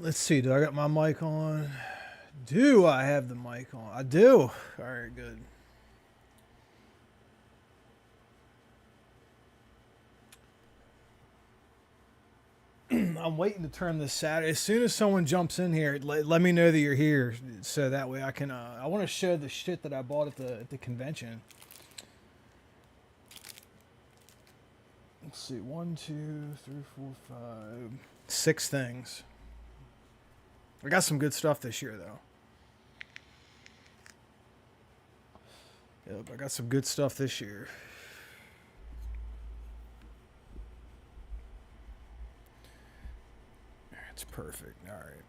Let's see. Do I got my mic on? Do I have the mic on? I do. All right, good. I'm waiting to turn this Saturday. As soon as someone jumps in here, let me know that you're here, so that way I can. I want to show the shit that I bought at the convention. Let's see. 1, 2, 3, 4, 5, 6 things. I got some good stuff this year, though. Yep, I got some good stuff this year. That's perfect. All right.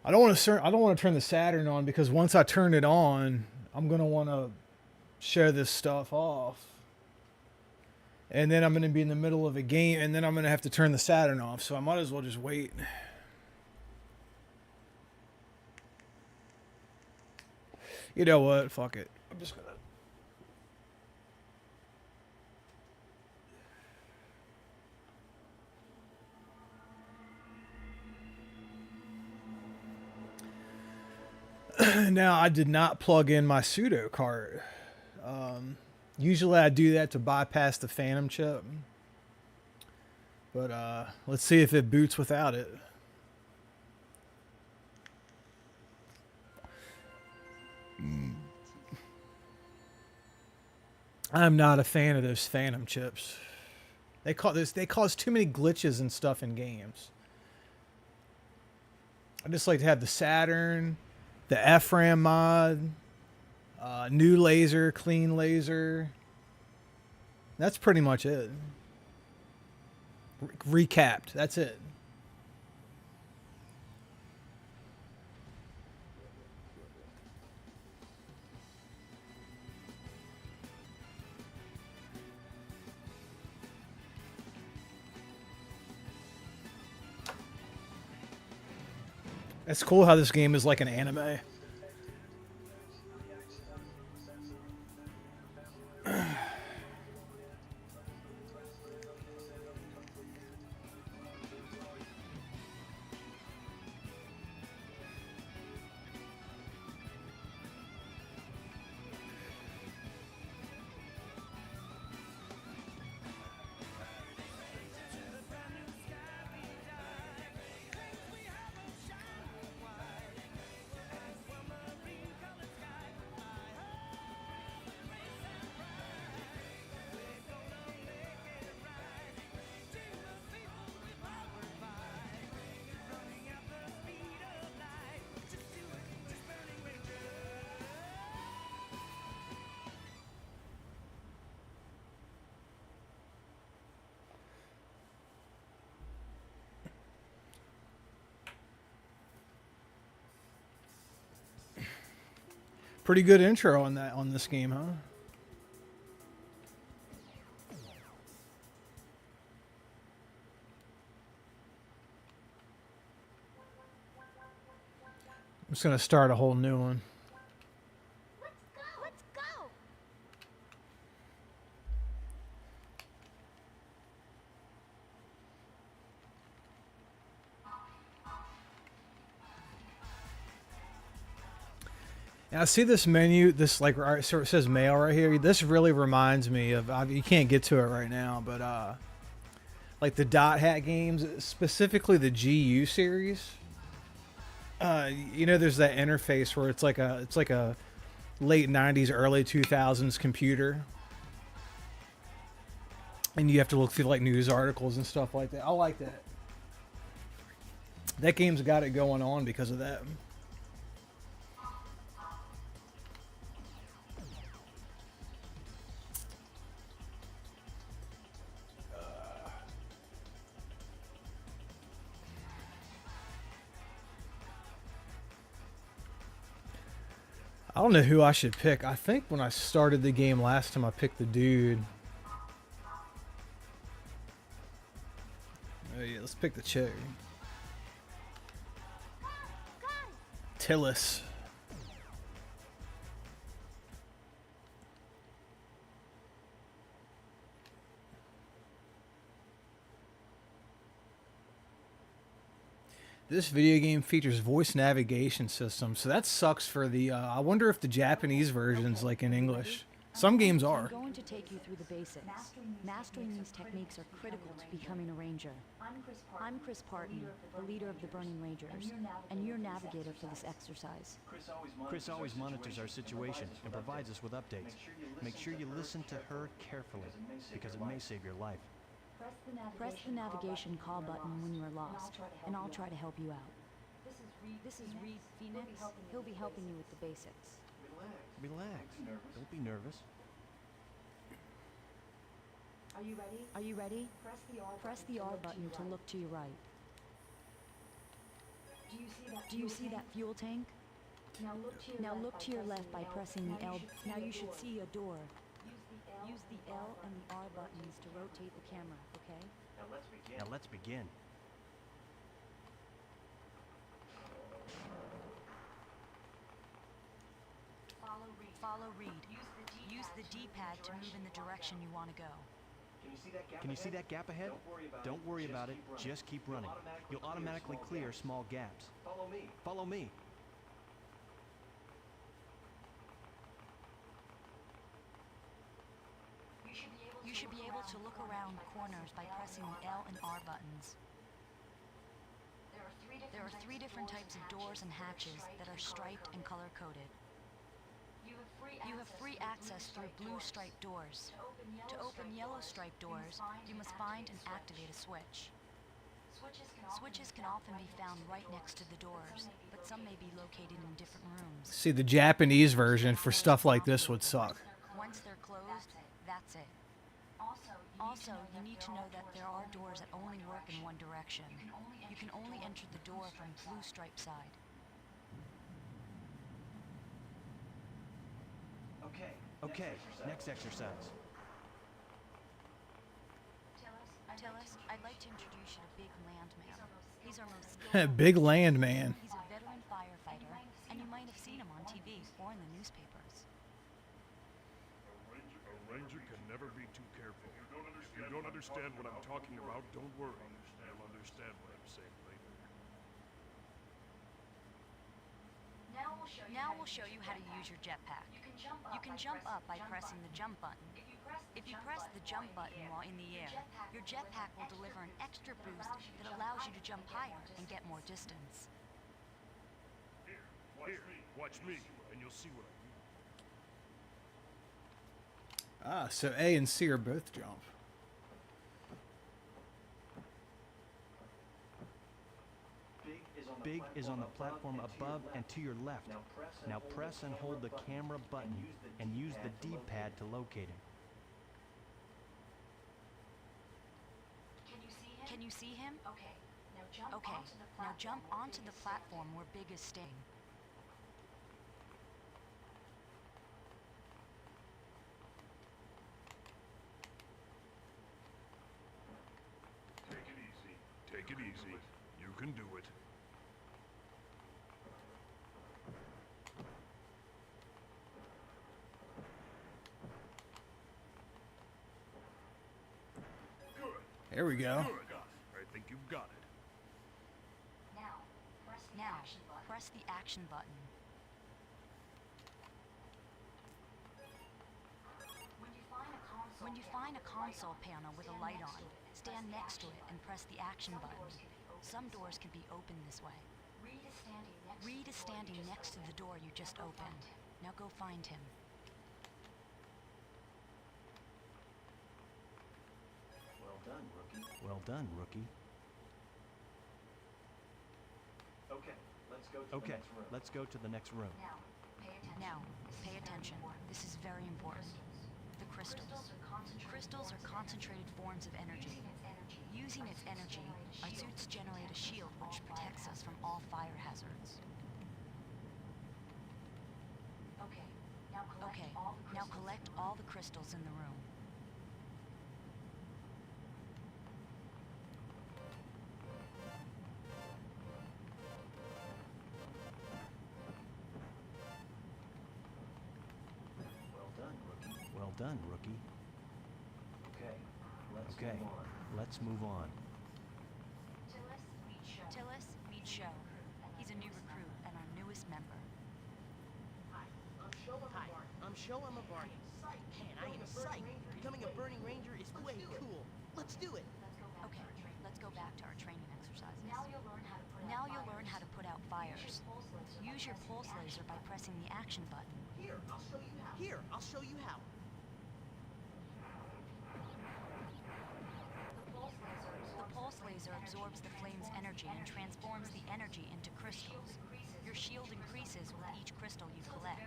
I don't want to turn the Saturn on because once I turn it on, I'm gonna want to show this stuff off, and then I'm gonna be in the middle of a game, and then I'm gonna have to turn the Saturn off. So I might as well just wait. You know what? Fuck it. I'm just gonna. Now I did not plug in my pseudo card. Usually I do that to bypass the Phantom chip, but let's see if it boots without it. I'm not a fan of those Phantom chips. They cause too many glitches and stuff in games. I just like to have the Saturn, the FRAM mod, new laser, clean laser. That's pretty much it. Recapped. That's it. It's cool how this game is like an anime. Pretty good intro on this game, huh? I'm just gonna start a whole new one. Let's go. And I see this menu, this like so it says mail right here. This really reminds me of you can't get to it right now, but like the Dot Hat games, specifically the GU series. You know, there's that interface where it's like a late '90s, early 2000s computer, and you have to look through like news articles and stuff like that. I like that. That game's got it going on because of that. I don't know who I should pick. I think when I started the game last time, I picked the dude. Oh yeah, let's pick the chick. Tillis. This video game features voice navigation system, so that sucks for the. I wonder if the Japanese version's like in English. Some games are. I'm going to take you through the basics. Mastering these techniques are critical to becoming a ranger. I'm Chris Parton, the leader of the Burning Rangers, and your navigator for this exercise. Chris always monitors our situation and provides us with updates. Make sure you listen to her carefully, because it may save your life. Press the navigation call button when you are lost, and I'll try to help you out. This is Reed Phoenix. He'll be helping you with the basics. Relax. Don't be nervous. Are you ready? Press the R button to look to your right. Do you see that fuel tank? Now look to your left by pressing the L. Now you should see a door. Use the L and the R buttons to rotate the camera, okay? Now let's begin. Follow Reed. Use the D-pad to move in the direction you want to go. Can you see that gap ahead? Don't worry about it. Just keep running. You'll automatically clear small gaps. Follow me. You should be able to look around corners by pressing the L and R buttons. There are three different types of doors and hatches that are striped and color-coded. You have free access through blue striped doors. To open yellow striped doors, you must find and activate a switch. Switches can often be found right next to the doors, but some may be located in different rooms. See, the Japanese version for stuff like this would suck. Once they're closed, that's it. Also, you need to know that there are doors that only work in one direction. You can only enter the door from blue striped side. Okay, next exercise. Tillis, I'd like to introduce you to Big Landman. He's our most skillful. Big Land Man. He's a veteran firefighter, and you might have seen him on TV or in the newspapers. A ranger can never be too careful. If you don't understand what I'm talking about, don't worry. You'll understand what I'm saying later. Now we'll show you how to use your jetpack. You can jump up by pressing the jump button. If you press the jump button while in the air, your jetpack will deliver an extra boost that allows you to jump higher and get more distance. Here, watch me, and you'll see what I mean. Ah, so A and C are both jump. Big is on the platform above and to your left. Now press and hold the camera button and use the D-pad to locate him. Can you see him? Okay, now jump onto the platform where Big is staying. Take it easy. You can do it. There we go. Good. I think you've got it. Now, press the action button. When you find a console panel with a light on, stand next to it and press the action button. Some doors can be opened this way. Reed is standing next to the door you just opened. Now go find him. Well done, rookie. Okay, let's go to the next room. Now, pay attention. This is very important. The crystals. Crystals are concentrated forms of energy. Using its energy, our suits generate a shield which protects us from all fire hazards. Okay, now collect all the crystals in the room. done, rookie. Okay, let's move on. Tillis, meet Show. He's a new recruit and our newest member. Hi, I'm Sho Barney. Man, I am psyched. Becoming a Burning Ranger is way cool. Let's do it. Okay, let's go back to our training exercises. Now you'll learn how to put out fires. Use your pulse laser by pressing the action button. Here, I'll show you how. The pulse laser absorbs the flame's energy and transforms the energy into crystals. Your shield increases with each crystal you collect,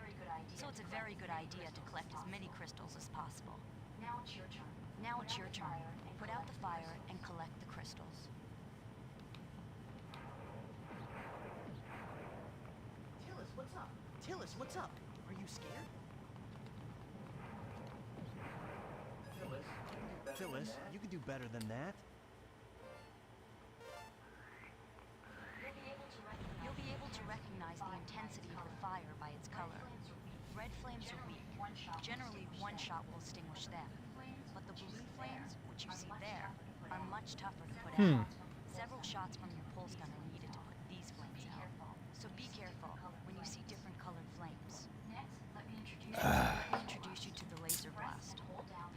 so it's a very good idea to collect as many crystals as possible. Now it's your turn. Put out the fire and collect the crystals. Tillis, what's up? Are you scared? Tillis, you can do better than that. You'll be able to recognize the intensity of the fire by its color. Red flames are weak. Generally, one shot will extinguish them. But the blue flames, which you see there, are much tougher to put out. Several shots from your pulse gun are needed to put these flames out. So be careful when you see different colored flames. Next, let me introduce you to the laser blast.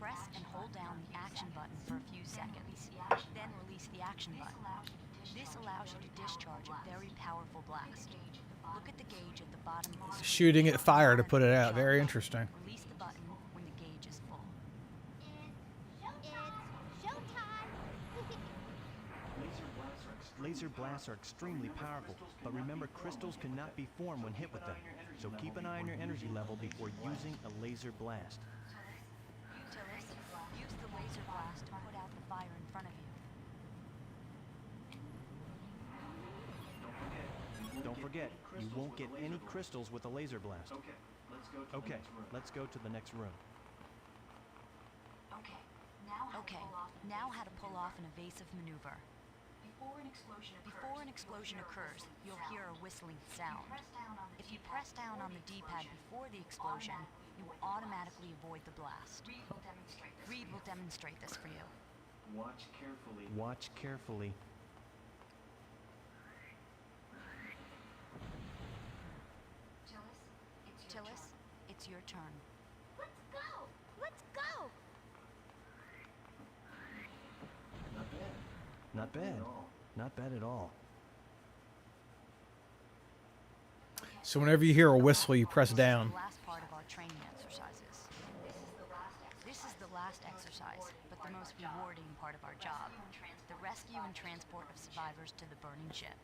Press and hold down the action button for a few seconds. Then release the action button. This allows you to discharge a very powerful blast. Look at the gauge at the bottom of the screen. Shooting at fire to put it out. Very interesting. Release the button when the gauge is full. Laser blasts are extremely powerful, but remember crystals cannot be formed when hit with them. So keep an eye on your energy level before using a laser blast. Tillis, use the laser blast to put out the fire in front of you. Don't forget, you won't get any crystals with a laser blast. Okay, let's go to the next room. Okay, now how to pull off an evasive maneuver. Before an explosion occurs, you'll hear a whistling sound. If you press down on the D-pad before the explosion, you will automatically avoid the blast. Reed will demonstrate this for you. Watch carefully. Tillis, it's your turn. Let's go! Not bad. Not bad at all. So whenever you hear a whistle, you press down. The last part of our training exercises. This is the last exercise, but the most rewarding part of our job. The rescue and transport of survivors to the burning ship.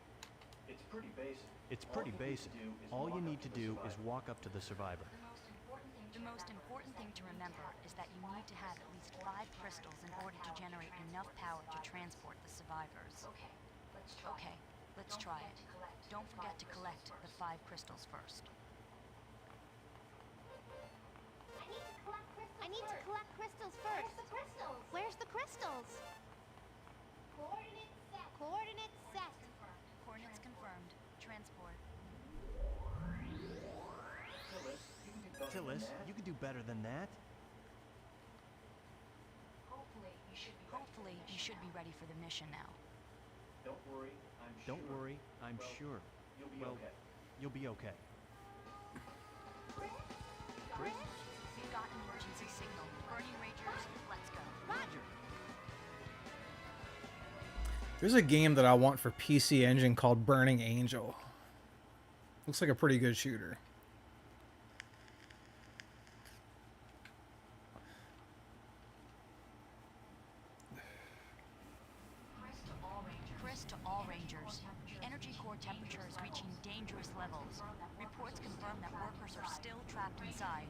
It's pretty basic. All you need to do is walk up to the survivor. The most important thing to remember is that you need to have at least 5 crystals in order to generate enough power to transport the survivors. Okay, let's try it. Don't forget to collect the 5 crystals first. I need to collect crystals first. Where's the crystals? Coordinates set. Coordinates confirmed. Transport. Tillis, you can do better than that. Hopefully, you should be ready for the mission now. Don't worry, I'm sure. You'll be okay. We've got an emergency signal. Burning Rangers, let's go. Roger. There's a game that I want for PC Engine called Burning Angel. Looks like a pretty good shooter. Chris to all Rangers. The energy core temperature is reaching dangerous levels. Reports confirm that workers are still trapped inside.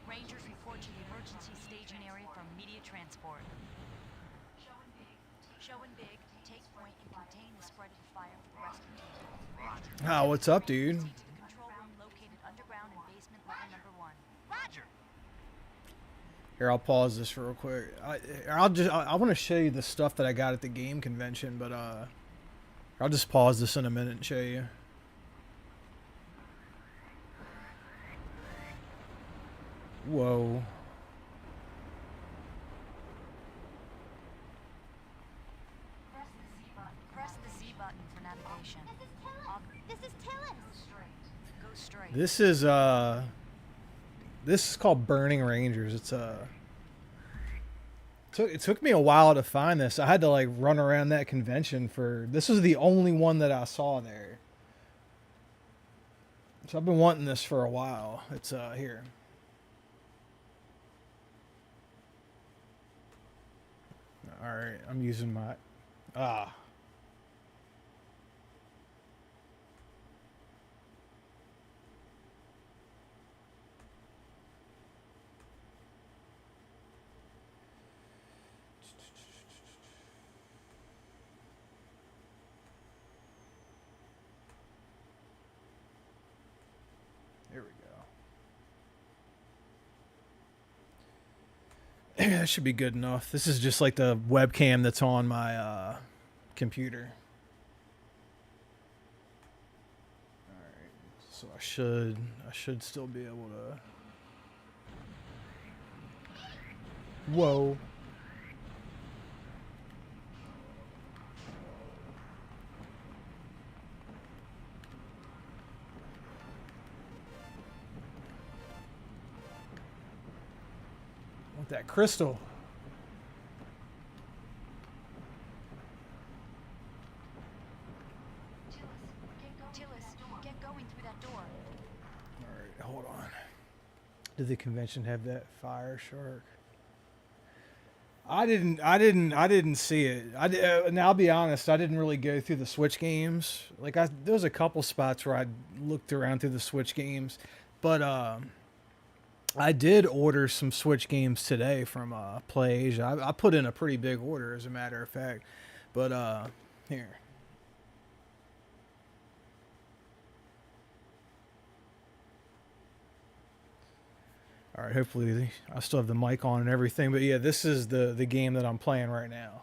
Rangers report to the emergency staging area for immediate transport. Show and Big, take point and contain the spread of the fire for the rescue team. Ah, what's up, dude? To the control room located underground in basement level number 1. Roger. Here, I'll pause this real quick. I want to show you the stuff that I got at the game convention, but I'll just pause this in a minute and show you. Whoa. navigation. This is Tillis. Go straight. This is called Burning Rangers. It took me a while to find this. I had to like run around that convention for. This was the only one that I saw there. So I've been wanting this for a while. It's here. All right, I'm using my There we go. That should be good enough. This is just like the webcam that's on my computer. All right, so I should still be able to. Whoa. Want that crystal. Tillis, get going through that door. All right, hold on. Did the convention have that fire shark? I didn't see it. Now I'll be honest. I didn't really go through the Switch games. Like there was a couple spots where I looked around through the Switch games, but I did order some Switch games today from PlayAsia. I put in a pretty big order, as a matter of fact. But here. All right, hopefully I still have the mic on and everything. But yeah, this is the game that I'm playing right now.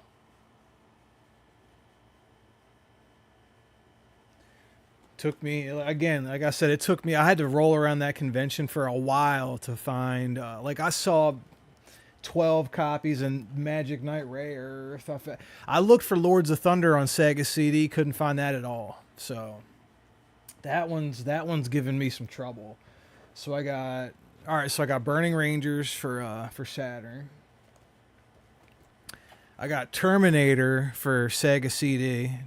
Took me, again, like I said, I had to roll around that convention for a while to find, like I saw 12 copies in Magic Knight Rare. I looked for Lords of Thunder on Sega CD, couldn't find that at all. So that one's giving me some trouble. So I got Burning Rangers for Saturn. I got Terminator for Sega CD.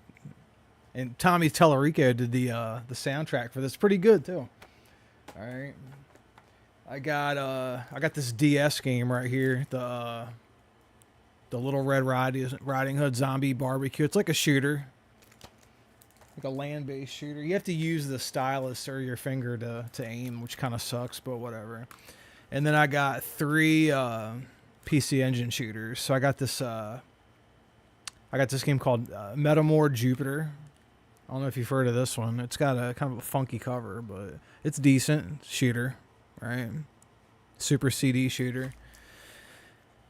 And Tommy Tellerico did the soundtrack for this. Pretty good too. All right, I got this DS game right here. The Little Red Riding Hood Zombie Barbecue. It's like a shooter, like a land-based shooter. You have to use the stylus or your finger to aim, which kind of sucks, but whatever. And then I got 3 PC Engine shooters. So I got this game called Metamore Jupiter. I don't know if you've heard of this one. It's got a kind of a funky cover, but it's decent shooter, right? Super CD shooter.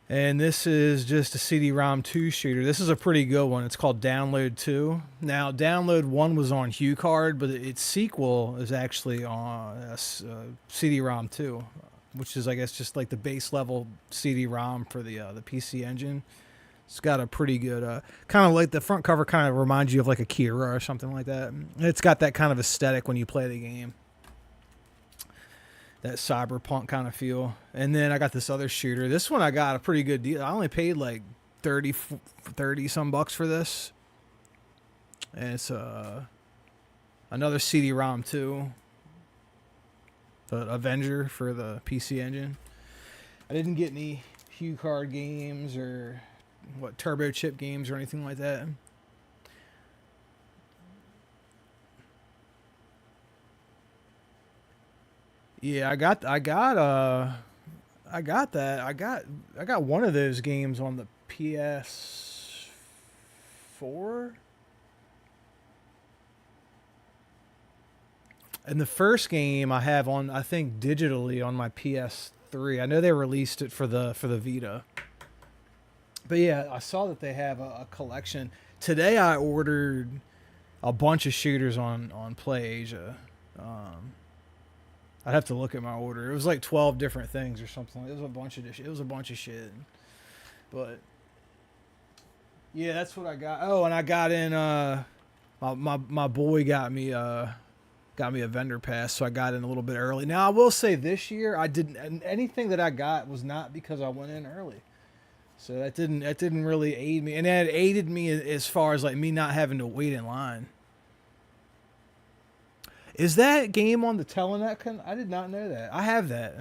And this is just a CD-ROM 2 shooter. This is a pretty good one. It's called Download 2. Now, Download 1 was on HuCard, but its sequel is actually on CD-ROM 2, which is, I guess, just like the base level CD-ROM for the PC Engine. It's got a pretty good, kind of like the front cover kind of reminds you of like a Kira or something like that. It's got that kind of aesthetic when you play the game. That cyberpunk kind of feel. And then I got this other shooter. This one I got a pretty good deal. I only paid like 30 some bucks for this. And it's another CD-ROM too. The Avenger for the PC Engine. I didn't get any HuCard games or turbo chip games or anything like that. Yeah, I got that. I got one of those games on the PS4. And the first game I have on, I think digitally on my PS3. I know they released it for the Vita. But yeah, I saw that they have a collection. Today I ordered a bunch of shooters on PlayAsia. I'd have to look at my order. It was like 12 different things or something. It was a bunch of shit. But yeah, that's what I got. Oh, and I got in My boy got me a vendor pass, so I got in a little bit early. Now I will say this year I didn't anything that I got was not because I went in early. So that didn't really aid me, and that aided me as far as like me not having to wait in line. Is that game on the Telenet? I did not know that. I have that.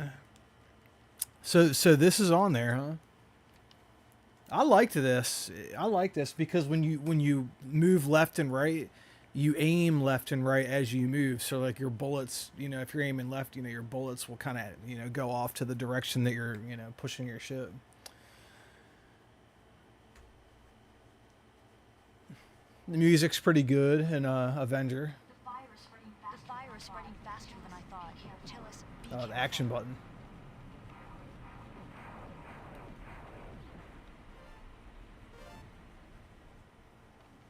So this is on there, huh? I liked this. I like this because when you move left and right, you aim left and right as you move. So like your bullets, if you're aiming left, your bullets will kind of, go off to the direction that you're, pushing your ship. The music's pretty good in Avenger. The fire is spreading faster than I thought. Tillis, be The careful. action button.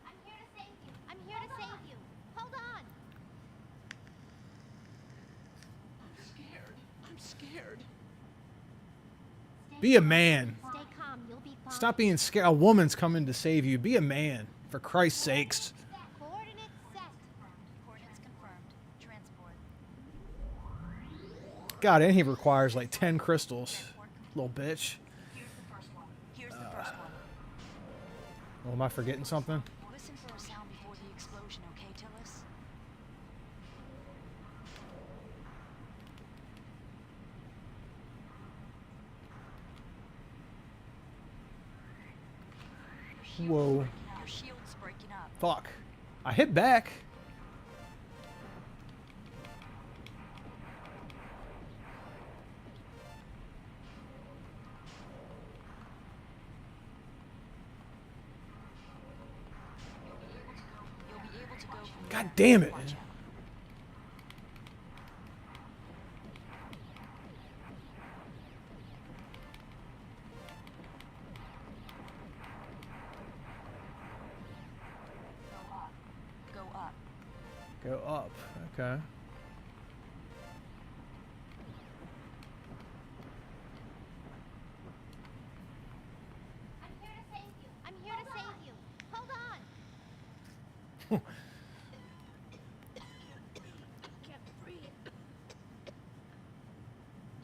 I'm here to save you. I'm here to save you. Hold on. I'm scared. Be a man. Stay calm. You'll be fine. Stop being scared. A woman's coming to save you. Be a man, for Christ's sakes. Coordinates set. Coordinates confirmed. Transport. God, and he requires like 10 crystals. Little bitch. Here's the first one. Here's the first one. Well, am I forgetting something? Listen for a sound before the explosion, okay, Tillis? Whoa. Your shield's breaking up. Fuck. I hit back. You'll be able to go from God there. damn it. Watch out. Go up. Go up. Okay. I'm here to save you. I'm here to save you. Hold on. Can't breathe.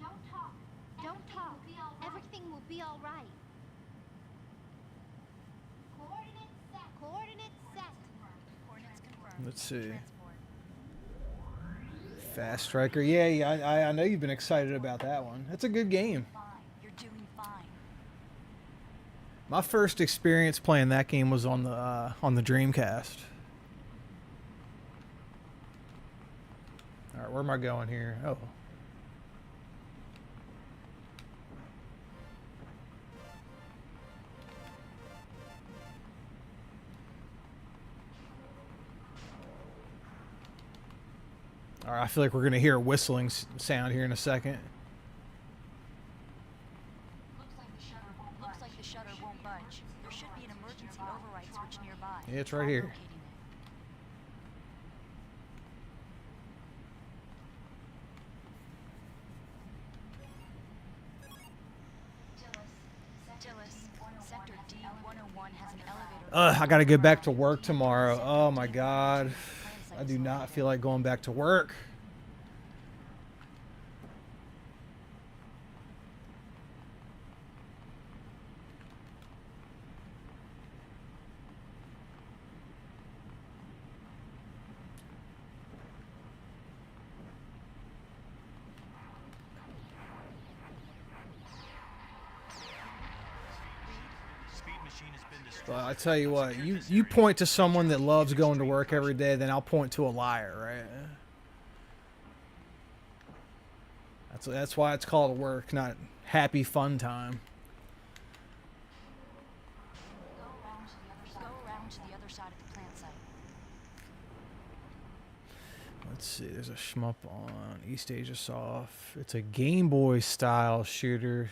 Don't talk. Don't talk. Everything will be all right. Coordinates set. Coordinates set. Coordinates confirmed. Let's see. Transport. Fast Striker. Yeah, I know you've been excited about that one. It's a good game. Fine. You're doing fine. My first experience playing that game was on the Dreamcast. All right, where am I going here? Oh. All right, I feel like we're gonna hear a whistling sound here in a second. Looks like the shutter won't budge. There should be an emergency override switch nearby. Yeah, it's right Try here. locating it. Tillis, Sector D-101 has an elevator. I gotta go back to work tomorrow. Oh my God. I do not feel like going back to work. Speed machine has been destroyed. Well, I tell you what, you point to someone that loves going to work every day, then I'll point to a liar, right? That's why it's called work, not happy fun time. Go around to the other side of the plant site. Let's see, there's a shmup on East Asia Soft. It's a Game Boy style shooter.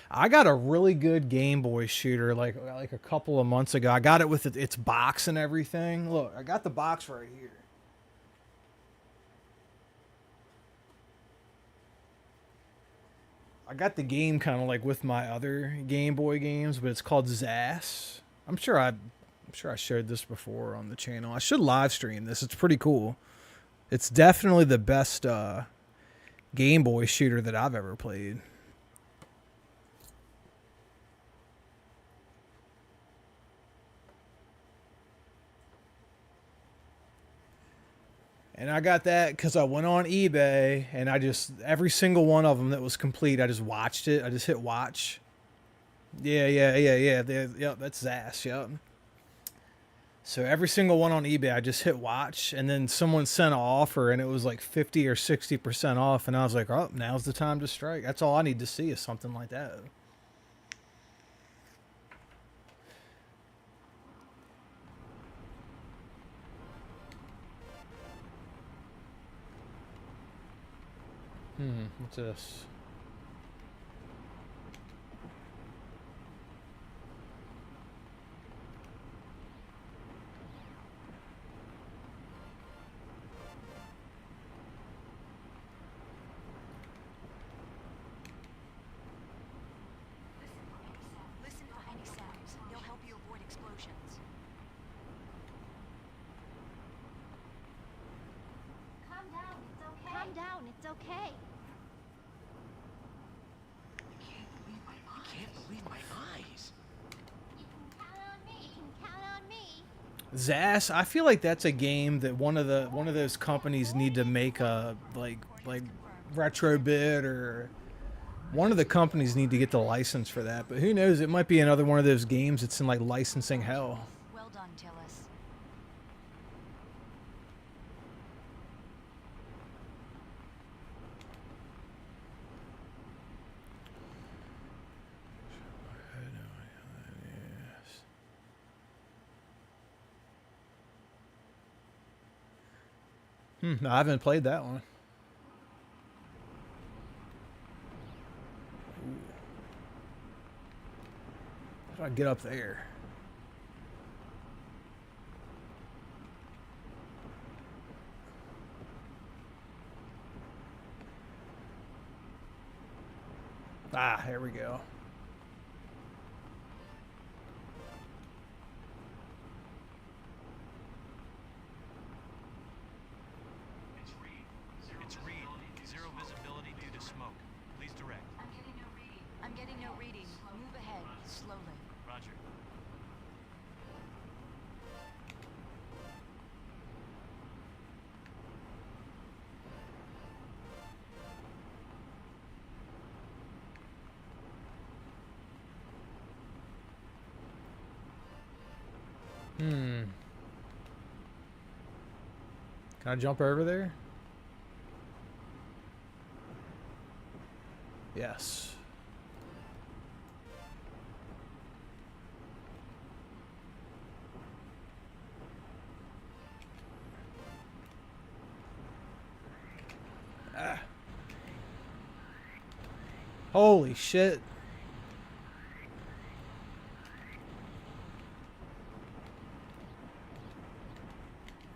I got a really good Game Boy shooter like a couple of months ago. I got it with its box and everything. Look, I got the box right here. I got the game kind of like with my other Game Boy games, but it's called ZAS. I'm sure I shared this before on the channel. I should live stream this. It's pretty cool. It's definitely the best Game Boy shooter that I've ever played. And I got that because I went on eBay and I just, every single one of them that was complete, I just watched it. I just hit watch. Yeah. Yep, that's ZAS, yep. So every single one on eBay, I just hit watch, and then someone sent an offer, and it was like 50 or 60% off, and I was like, oh, now's the time to strike. That's all I need to see is something like that. What's this? Listen for any sounds. They'll help you avoid explosions. Calm down, it's okay. Calm down, it's okay. I can't believe my eyes. You can count on me. You can count on me. ZAS, I feel like that's a game that one of those companies need to make a like Retrobit, or one of the companies need to get the license for that. But who knows? It might be another one of those games that's in like licensing hell. Well done, Tillis. No, I haven't played that one. How do I get up there? Ah, here we go. It's Reed. Zero visibility due to smoke. Please direct. I'm getting no reading. Move ahead, slowly. Roger. Can I jump over there? Yes. Ah. Holy shit.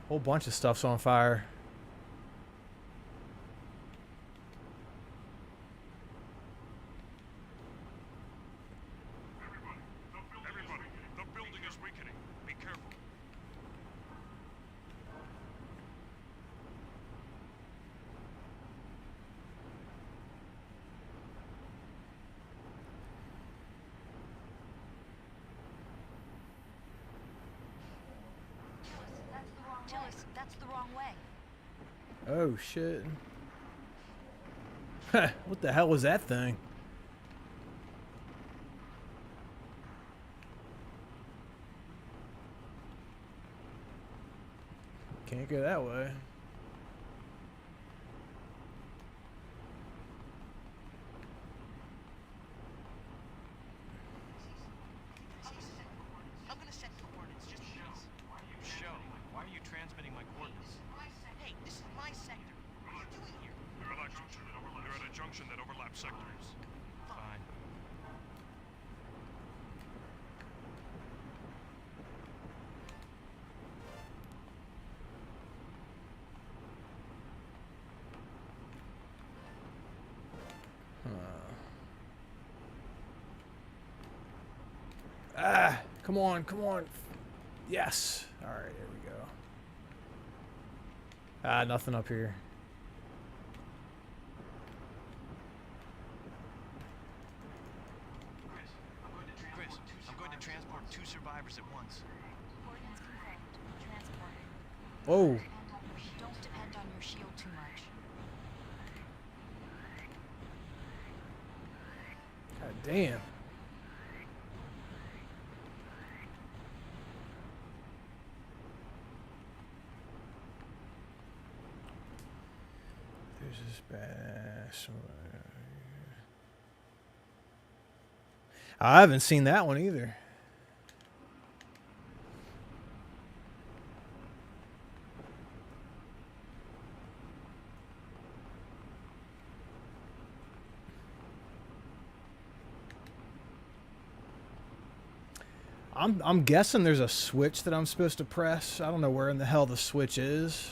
Whole bunch of stuff's on fire. Everybody, the building is weakening. Be careful. Tillis, that's the wrong way. Oh shit. What the hell was that thing? Can't go that way. I'm gonna set coordinates just in case. Show. Why are you transmitting my coordinates? Hey, this is my sector. What are you doing here? Relax, Lieutenant. You're at a junction that overlaps sectors. Fine. Ah, come on, come on. Yes. All right, there we go. Ah, nothing up here. Chris, I'm going to transport 2 survivors at once. Coordinates confirmed. Transporting. Whoa. Don't depend on your shield too much. God damn. There's this bass. I haven't seen that one either. I'm guessing there's a switch that I'm supposed to press. I don't know where in the hell the switch is.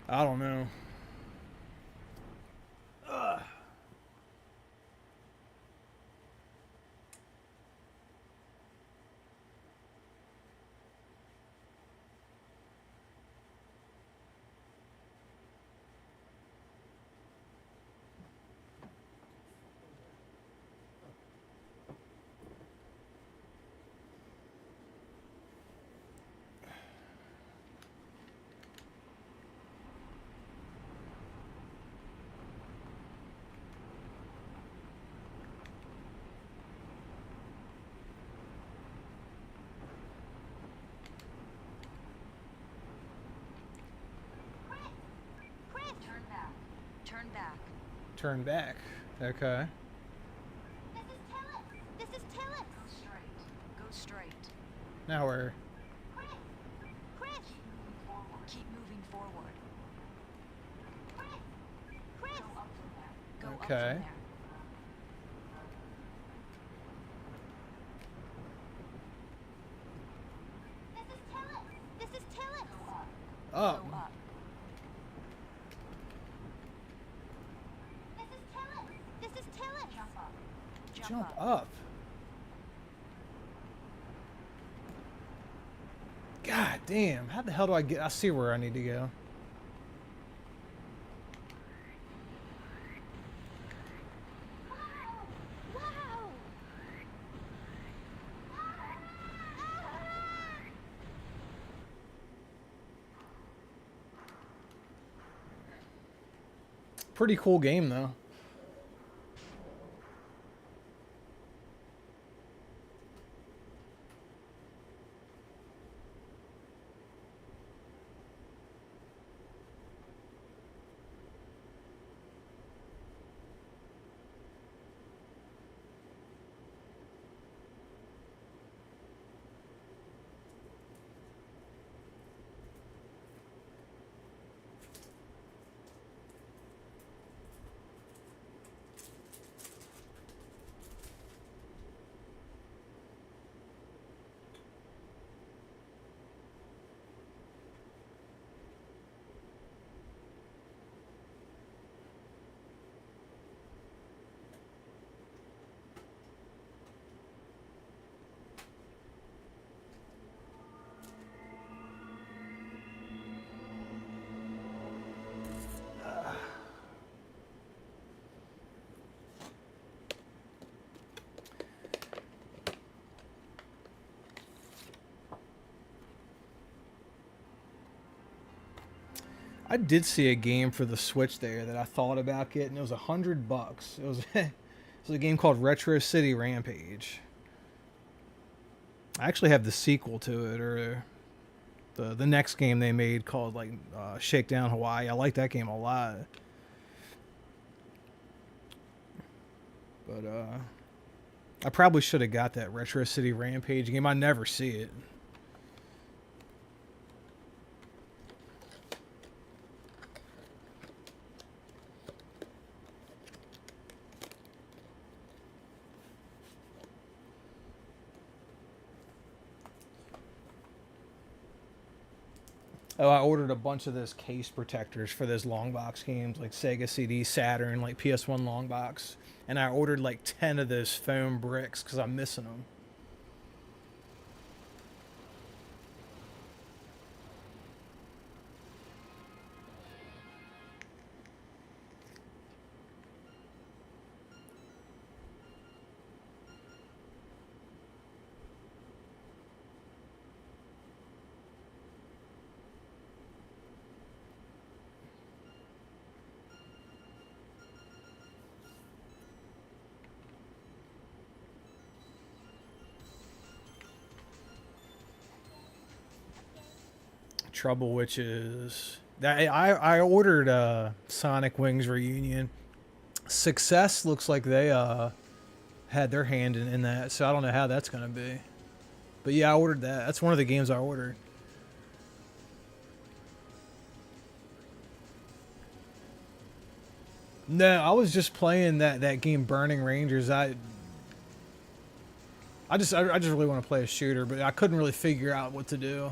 I don't know. Turn back. Turn back. Turn back. Okay. This is Tillis. This is Tillis. Go straight. Go straight. Now we're... Chris. Chris. Keep moving forward. Chris. Go up from there. Go up Okay. from there. This is Tillis. Up. Go up. This is Tillis. This is Tillis. Jump up. Jump up. God damn. How the hell do I get... I see where I need to go. Wow. Pretty cool game, though. I did see a game for the Switch there that I thought about getting. It was $100. It was it was a game called Retro City Rampage. I actually have the sequel to it, or the next game they made called like Shakedown Hawaii. I like that game a lot. But I probably should have got that Retro City Rampage game. I never see it. Oh, I ordered a bunch of those case protectors for those long box games, like Sega CD, Saturn, like PS1 long box. And I ordered like 10 of those foam bricks because I'm missing them. Trouble Witches. I ordered Sonic Wings Reunion. Success looks like they had their hand in that, so I don't know how that's gonna be. But yeah, I ordered that. That's one of the games I ordered. No, I was just playing that game, Burning Rangers. I just really want to play a shooter, but I couldn't really figure out what to do.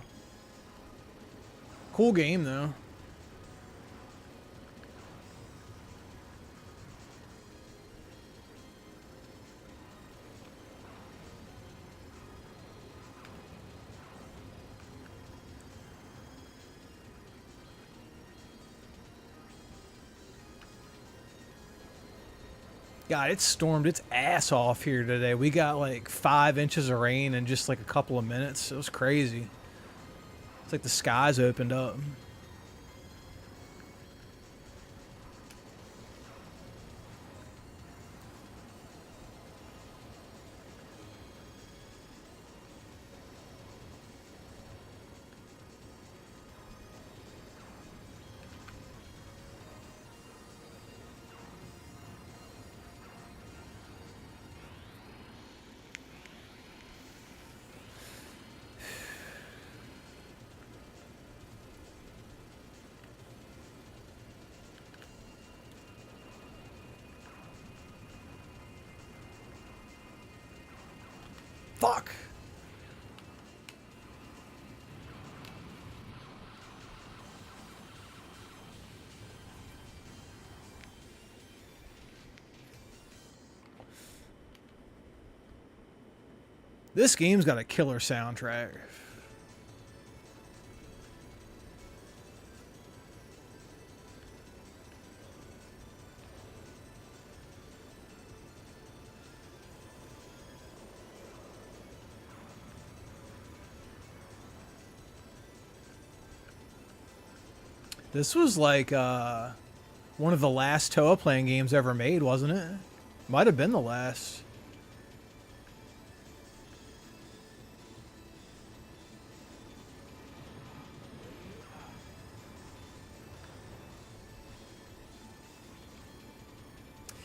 Cool game though. God, it stormed its ass off here today. We got like 5 inches of rain in just like a couple of minutes. It was crazy. It's like the skies opened up. Fuck. This game's got a killer soundtrack. This was like one of the last Toa playing games ever made, wasn't it? Might have been the last.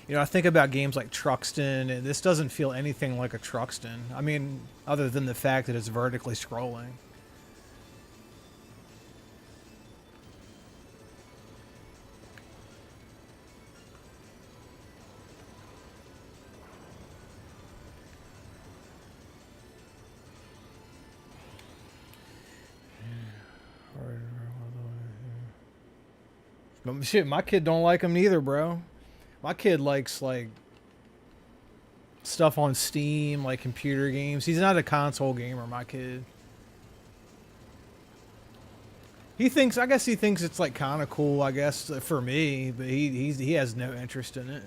You know, I think about games like Truxton, and this doesn't feel anything like a Truxton. I mean, other than the fact that it's vertically scrolling. But shit, my kid don't like them neither, bro. My kid likes like stuff on Steam, like computer games. He's not a console gamer, my kid. He thinks, I guess he thinks it's like kind of cool, I guess, for me, but he has no interest in it.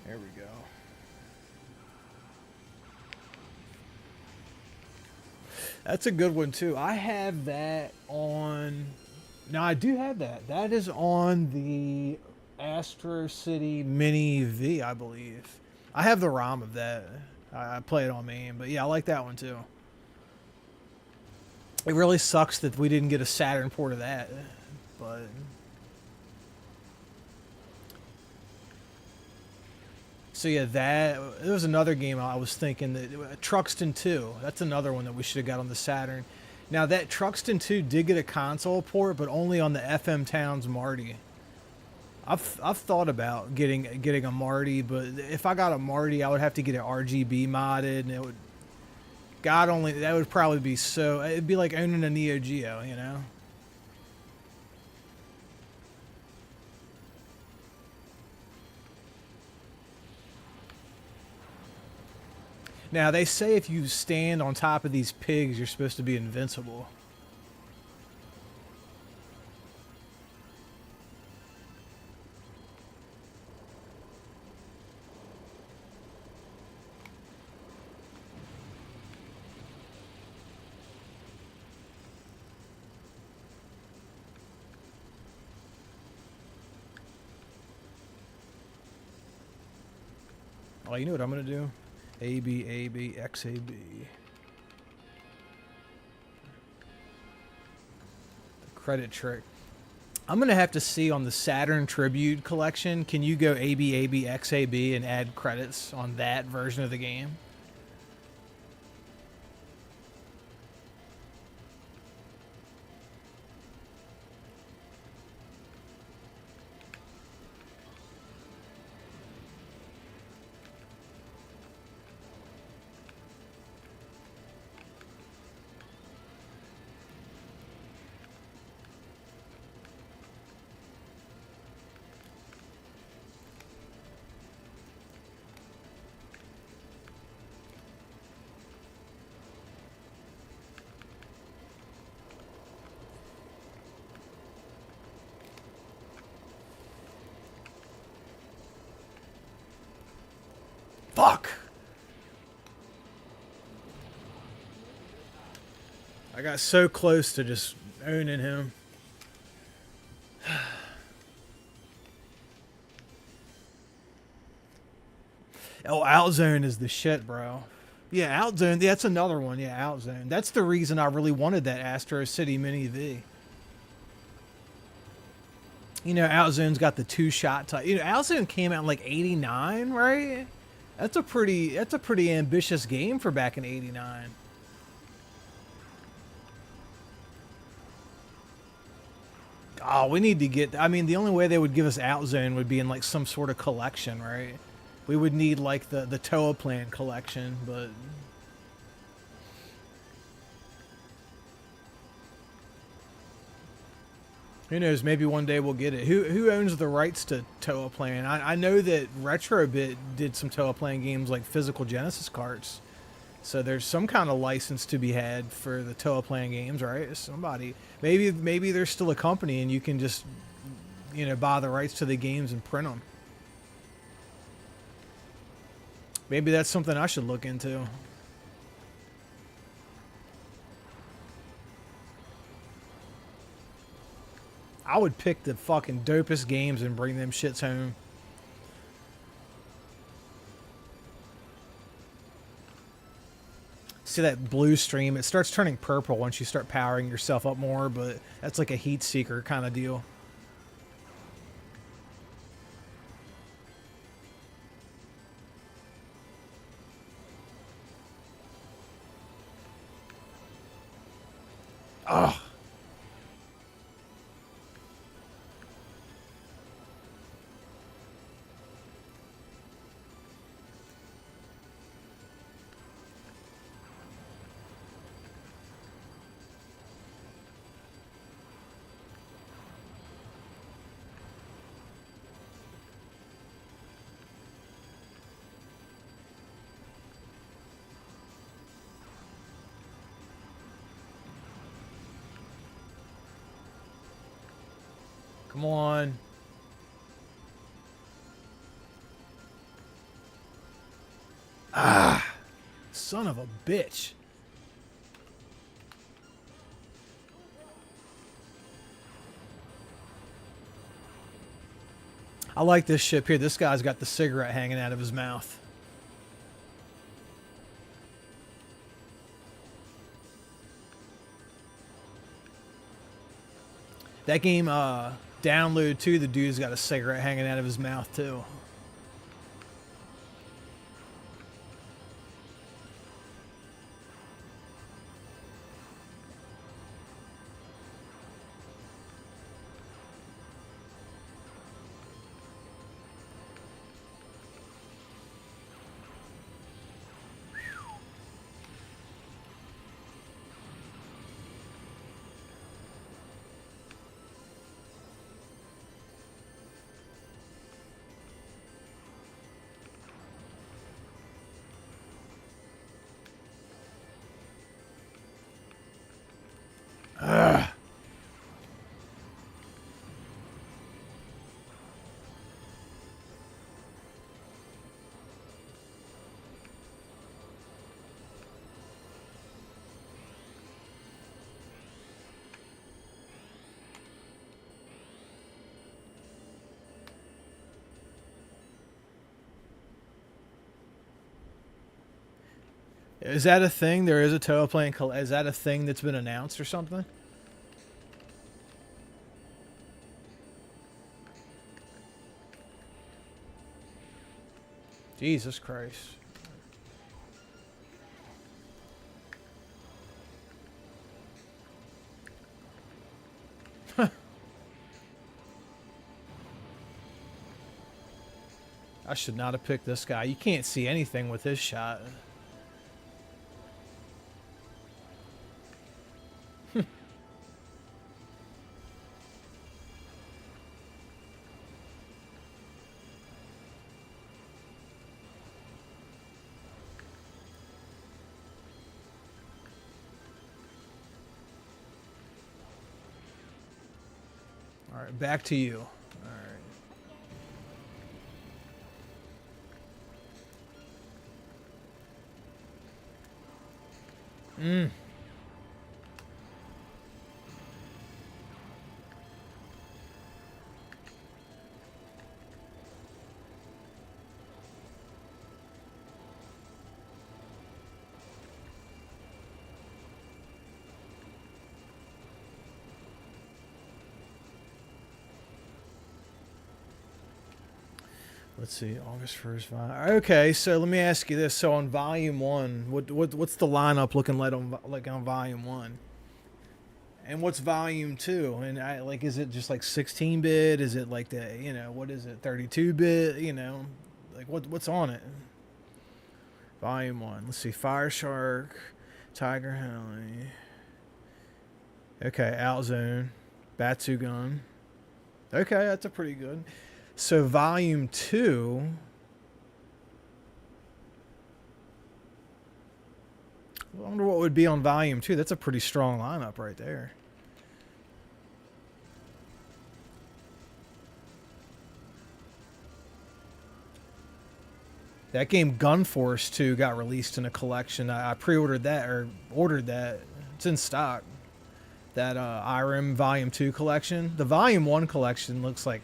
There we go. That's a good one too. I have that on. No, I do have that. That is on the Astro City Mini V, I believe. I have the ROM of that. I play it on main, but yeah, I like that one too. It really sucks that we didn't get a Saturn port of that, but So yeah, there was another game I was thinking that Truxton 2. That's another one that we should have got on the Saturn. Now that Truxton 2 did get a console port, but only on the FM Towns Marty. I've thought about getting a Marty, but if I got a Marty, I would have to get it RGB modded, and it would. God only that would probably be so. It'd be like owning a Neo Geo, you know. Now, they say if you stand on top of these pigs, you're supposed to be invincible. Oh, you know what I'm going to do? A, B, A, B, X, A, B. The credit trick. I'm going to have to see on the Saturn Tribute collection, can you go A, B, A, B, X, A, B and add credits on that version of the game? Fuck! I got so close to just owning him. Oh, Outzone is the shit, bro. Yeah, Outzone, that's another one. Yeah, Outzone. That's the reason I really wanted that Astro City Mini V. You know, Outzone's got the two-shot type. You know, Outzone came out in like '89, right? That's a pretty ambitious game for back in '89. Oh, we need to get. I mean, the only way they would give us Outzone would be in like some sort of collection, right? We would need like the Toa Plan collection, but who knows? Maybe one day we'll get it. Who owns the rights to Toa Plan? I know that Retrobit did some Toa Plan games like physical Genesis carts. So there's some kind of license to be had for the Toa Plan games, right? Somebody, maybe there's still a company and you can just, you know, buy the rights to the games and print them. Maybe that's something I should look into. I would pick the fucking dopest games and bring them shits home. See that blue stream? It starts turning purple once you start powering yourself up more, but that's like a heat seeker kind of deal. Ugh. Come on. Ah, son of a bitch. I like this ship here. This guy's got the cigarette hanging out of his mouth. That game, download too, the dude's got a cigarette hanging out of his mouth too. Is that a thing? There is a Toa Plane. Is that a thing that's been announced or something? Jesus Christ. I should not have picked this guy. You can't see anything with his shot. All right, back to you. All right. Let's see, August 1st. Okay, so let me ask you this. So on Volume 1, what's the lineup looking like on Volume 1? And what's Volume 2? And is it just like 16-bit? Is it like what is it, 32-bit? Like what's on it? Volume 1. Let's see, Fire Shark, Tiger Heli. Okay, Outzone, Batsugun. Okay, that's a pretty good. So Volume 2, I wonder what would be on Volume 2. That's a pretty strong lineup right there. That game Gun Force 2 got released in a collection. I pre-ordered that, or ordered that. It's in stock. That IREM Volume 2 collection. The Volume 1 collection looks like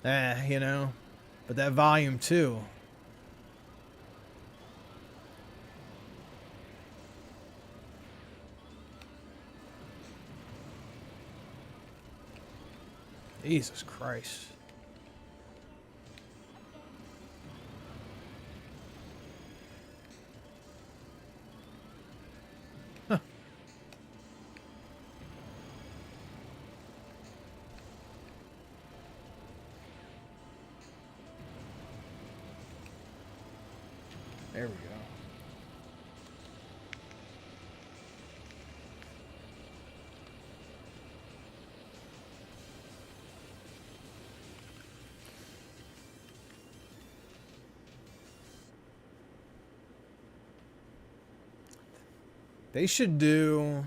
but that Volume 2. Jesus Christ. Huh. There we go. They should do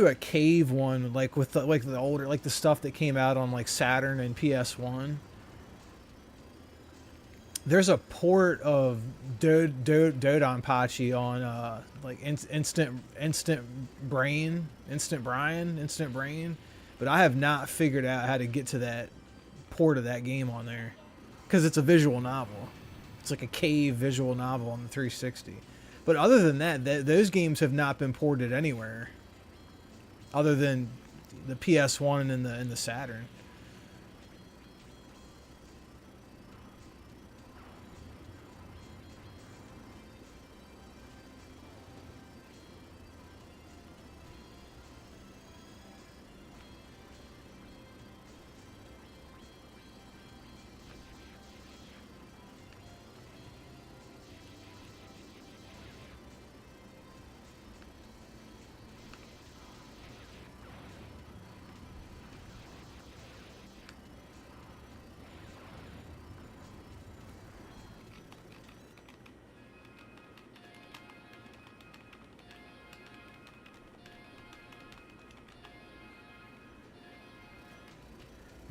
a cave one, like with the older, like the stuff that came out on like Saturn and PS1. There's a port of Dodonpachi on Instant Brain, but I have not figured out how to get to that port of that game on there because it's a visual novel. It's like a cave visual novel on the 360. But other than that, those games have not been ported anywhere other than the PS1 and the Saturn.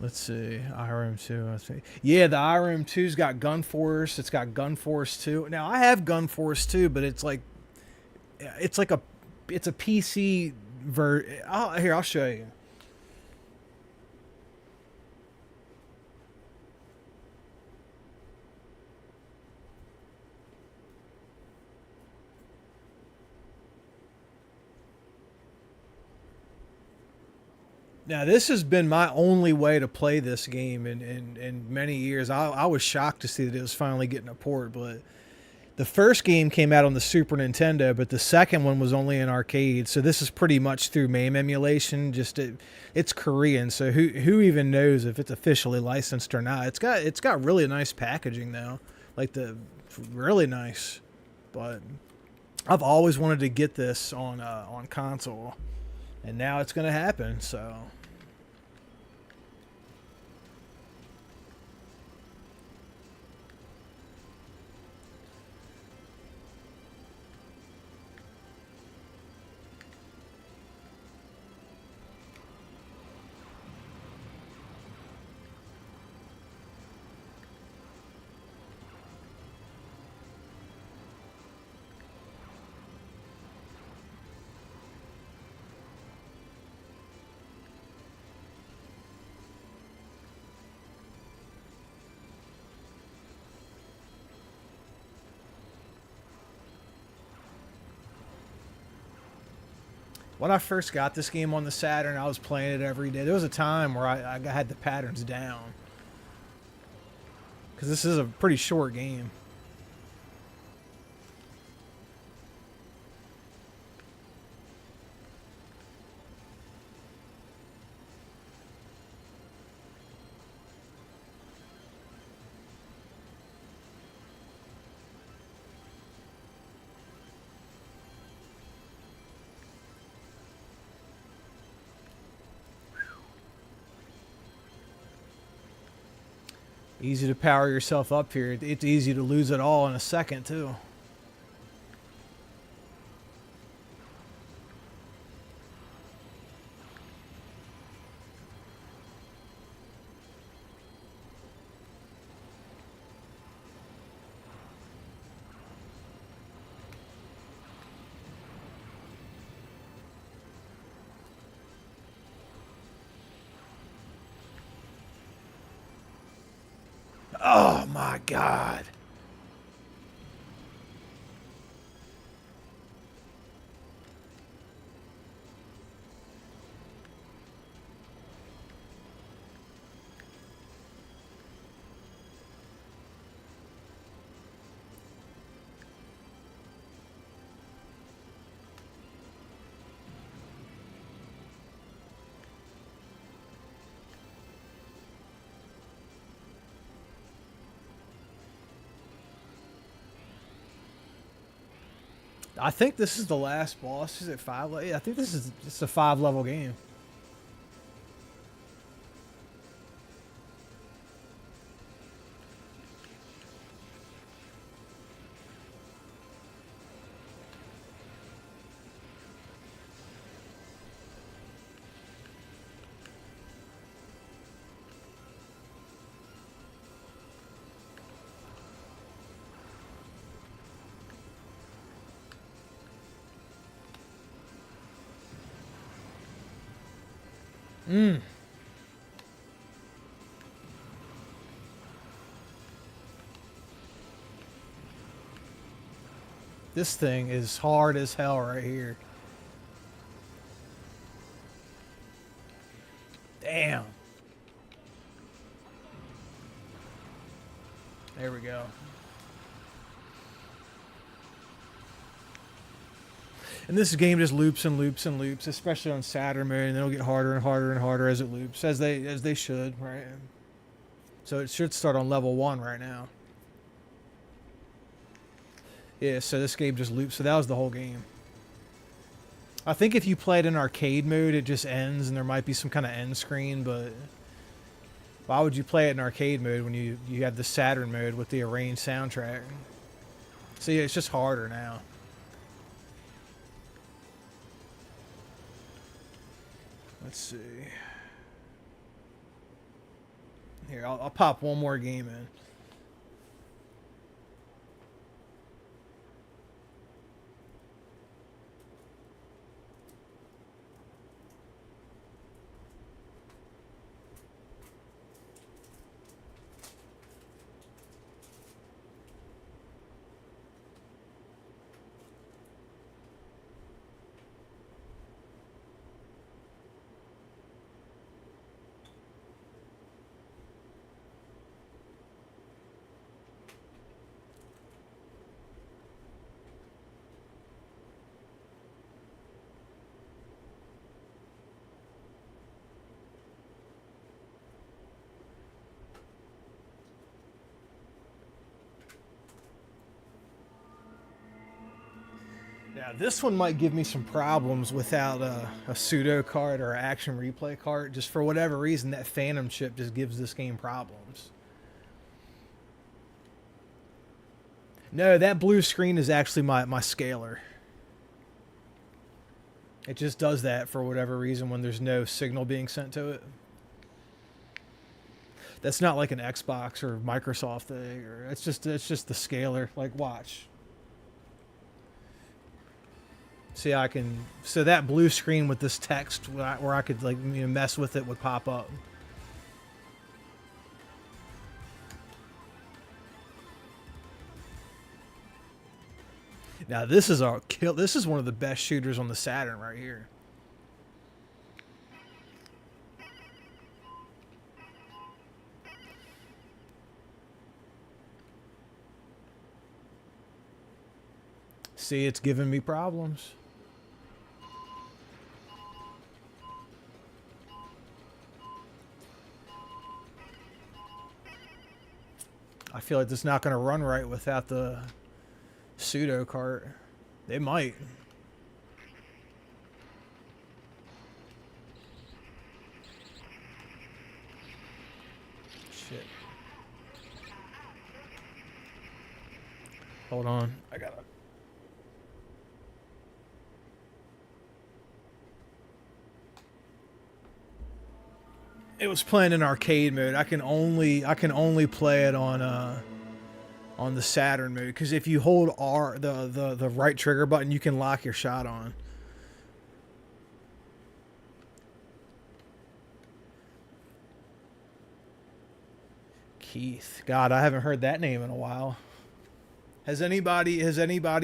Let's see, IRM2. Yeah, the IRM2's got Gun Force. It's got Gun Force 2. Now I have Gun Force 2, but it's a PC here, I'll show you. Now, this has been my only way to play this game in many years. I was shocked to see that it was finally getting a port, but the first game came out on the Super Nintendo, but the second one was only in arcade. So this is pretty much through MAME emulation. It's Korean, so who even knows if it's officially licensed or not? It's got really nice packaging though, like the really nice. But I've always wanted to get this on console, and now it's gonna happen. So. When I first got this game on the Saturn, I was playing it every day. There was a time where I had the patterns down. Because this is a pretty short game. Easy to power yourself up here. It's easy to lose it all in a second, too. Oh my God. I think this is the last boss. Is it 5? Yeah, I think this is just a 5-level game. This thing is hard as hell right here. Damn. There we go. And this game just loops and loops and loops, especially on Saturn mode, and it'll get harder and harder and harder as it loops, as they should, right? So it should start on level 1 right now. Yeah, so this game just loops. So that was the whole game. I think if you play it in arcade mode, it just ends, and there might be some kind of end screen, but why would you play it in arcade mode when you have the Saturn mode with the arranged soundtrack? So yeah, it's just harder now. Let's see. Here, I'll pop one more game in. Yeah, this one might give me some problems without a pseudo card or an action replay card. Just for whatever reason, that Phantom chip just gives this game problems. No, that blue screen is actually my scaler. It just does that for whatever reason when there's no signal being sent to it. That's not like an Xbox or Microsoft thing, or it's just the scaler. Like, watch. See, I can. So that blue screen with this text where I could, like, you know, mess with it would pop up. Now this is our kill. This is one of the best shooters on the Saturn right here. See, it's giving me problems. I feel like it's not going to run right without the pseudo cart. They might. Shit. Hold on. I gotta. It was playing in arcade mode. I can only play it on the Saturn mode, because if you hold R, the right trigger button, you can lock your shot on. Keith, God, I haven't heard that name in a while. Has anybody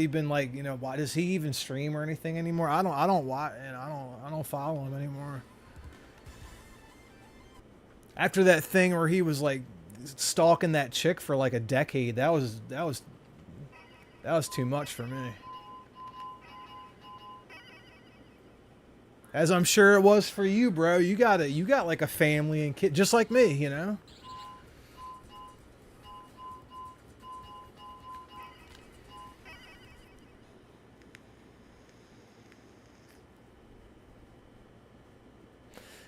been like, you know, why does he even stream or anything anymore? I don't watch, and I don't follow him anymore. After that thing where he was like stalking that chick for like a decade, that was too much for me. As I'm sure it was for you, bro. You got like a family and kid, just like me, you know.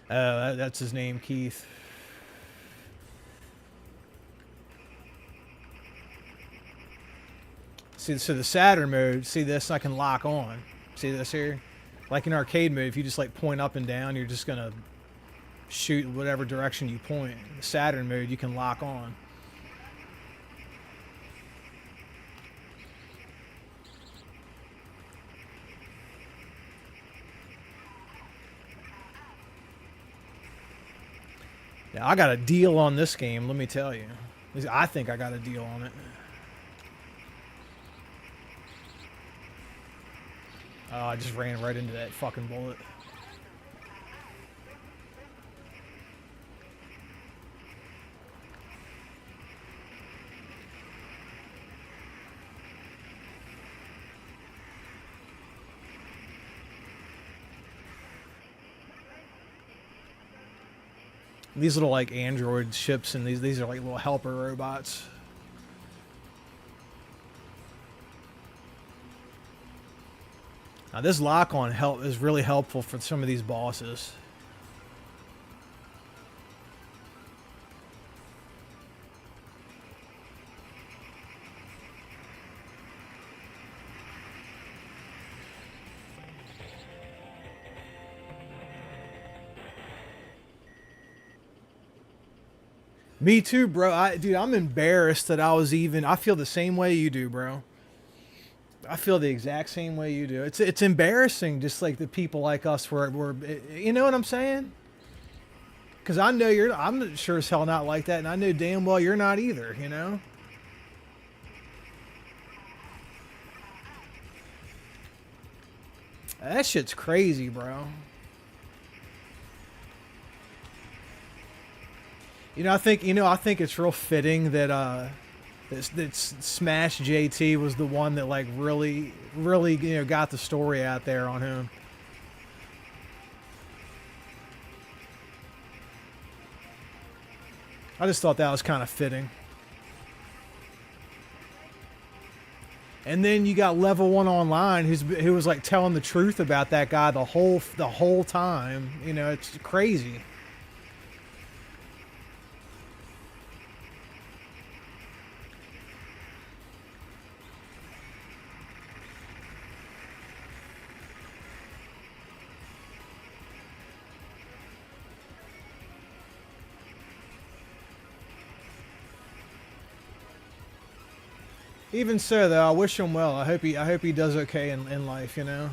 That's his name, Keith. See, so the Saturn mode, see this, I can lock on. See this here? Like in arcade mode, if you just like point up and down, you're just gonna shoot whatever direction you point. In the Saturn mode, you can lock on. Yeah, I got a deal on this game, let me tell you. I think I got a deal on it. Oh, I just ran right into that fucking bullet. These little like android ships, and these are like little helper robots. Now this lock-on help is really helpful for some of these bosses. Me too, bro. Dude, I'm embarrassed that I feel the same way you do, bro. I feel the exact same way you do. It's embarrassing, just like the people like us were you know what I'm saying? Because I know I'm sure as hell not like that, and I know damn well you're not either, you know? That shit's crazy, bro. I think it's real fitting that that Smash JT was the one that like really got the story out there on him. I just thought that was kind of fitting. And then you got level 1 online who was like telling the truth about that guy the whole time. You know, it's crazy. Even so, though, I wish him well. I hope he does okay in life. You know.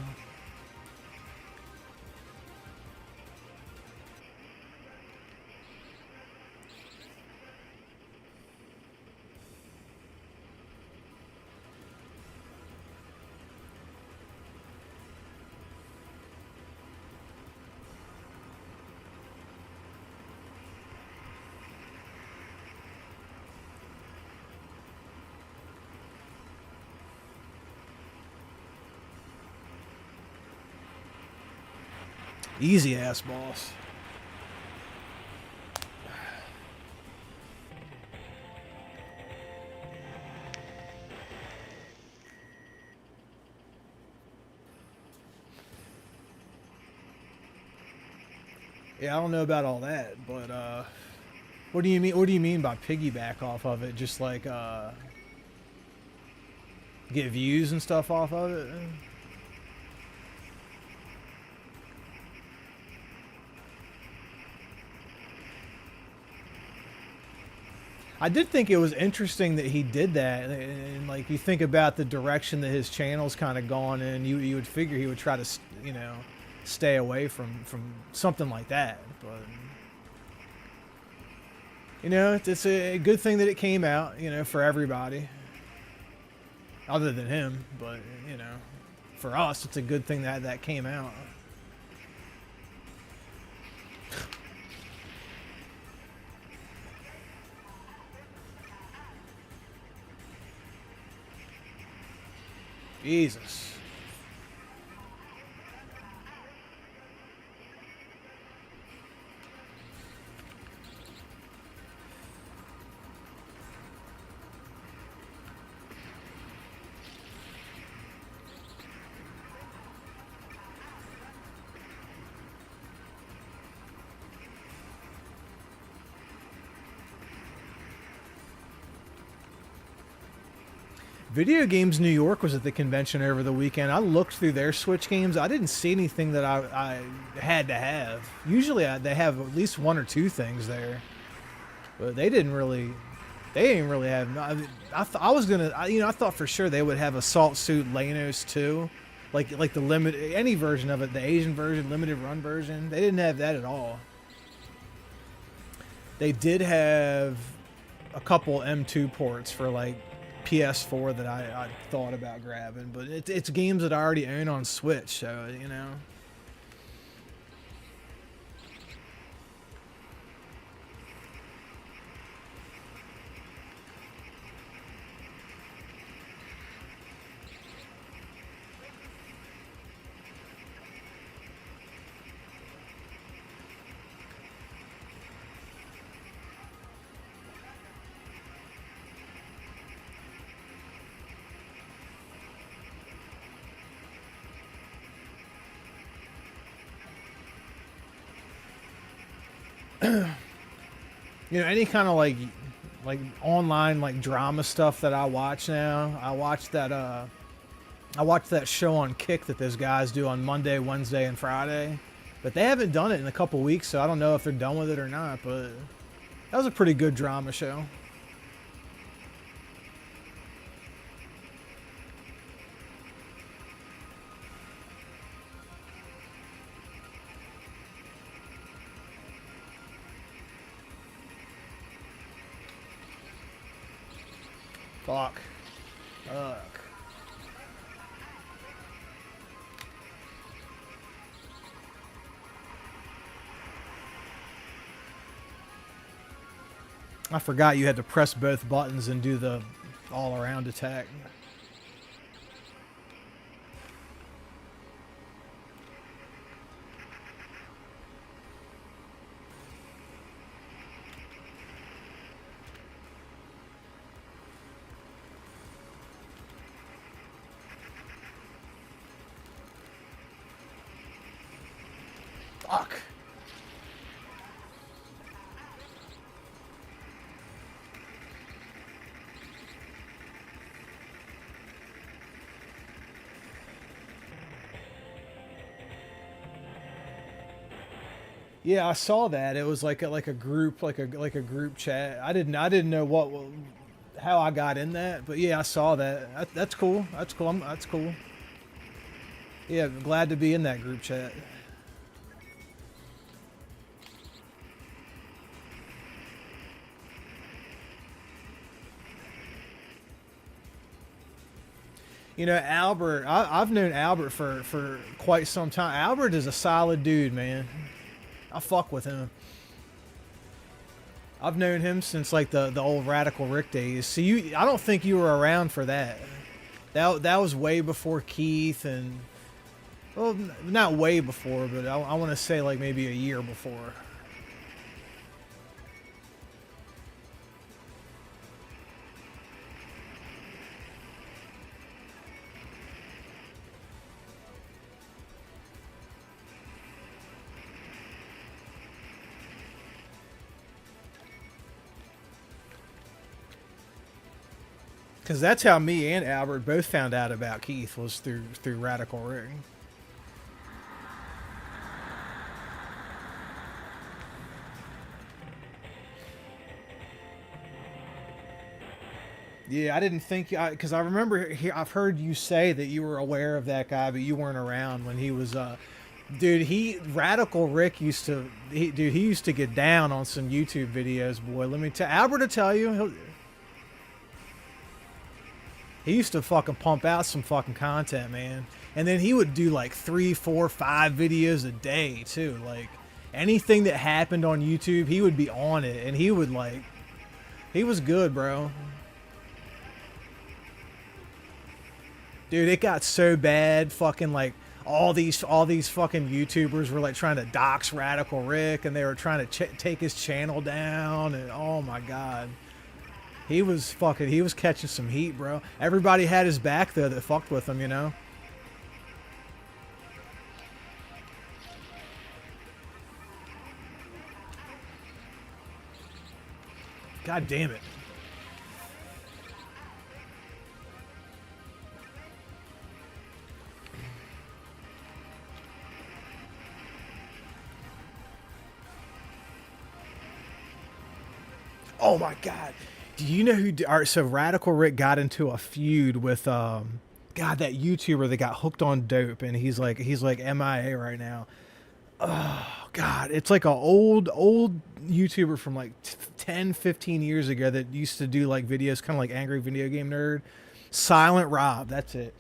Easy ass boss. Yeah, I don't know about all that, but what do you mean? What do you mean by piggyback off of it? Just like get views and stuff off of it? I did think it was interesting that he did that, and like you think about the direction that his channel's kind of gone in, you would figure he would try to, you know, stay away from something like that. But you know, it's a good thing that it came out, you know, for everybody, other than him. But you know, for us, it's a good thing that that came out. Jesus. Video Games New York was at the convention over the weekend. I looked through their Switch games. I didn't see anything that I had to have. Usually they have at least 1 or 2 things there, but they didn't really. They didn't really have. I was gonna. You know, I thought for sure they would have Assault Suit Lanos too, like the limit any version of it, the Asian version, limited run version. They didn't have that at all. They did have a couple M2 ports for like PS4 that I thought about grabbing, but it's games that I already own on Switch, so you know. You know, any kind of like online like drama stuff that I watch now. I watched that show on Kick that those guys do on Monday, Wednesday, and Friday. But they haven't done it in a couple weeks, so I don't know if they're done with it or not, but that was a pretty good drama show. Fuck. Fuck. I forgot you had to press both buttons and do the all-around attack. Fuck. Yeah, I saw that. It was like a group like a group chat. I didn't know how I got in that, but yeah, I saw that. That's cool. That's cool. That's cool. Yeah, glad to be in that group chat. You know, Albert. I've known Albert for quite some time. Albert is a solid dude, man. I fuck with him. I've known him since like the old Radical Rick days. So I don't think you were around for that. That was way before Keith and, well, not way before, but I want to say like maybe a year before. Because that's how me and Albert both found out about Keith, was through Radical Rick. Yeah, I didn't think, because I remember I've heard you say that you were aware of that guy, but you weren't around when he was. Dude, Radical Rick used to, he used to get down on some YouTube videos, boy. Let me tell Albert to tell you, he used to fucking pump out some fucking content, man. And then he would do like 3, 4, 5 videos a day too. Like anything that happened on YouTube, he would be on it, and he would like, he was good, bro. Dude, it got so bad, fucking like all these fucking YouTubers were like trying to dox Radical Rick, and they were trying to take his channel down, and oh my god. He was catching some heat, bro. Everybody had his back though that fucked with him, you know? God damn it. Oh my god. Do you know who? All right, so Radical Rick got into a feud with God, that YouTuber that got hooked on dope, and he's like MIA right now. Oh god, it's like a old YouTuber from like 10, 15 years ago that used to do like videos kind of like Angry Video Game Nerd. Silent Rob, that's it.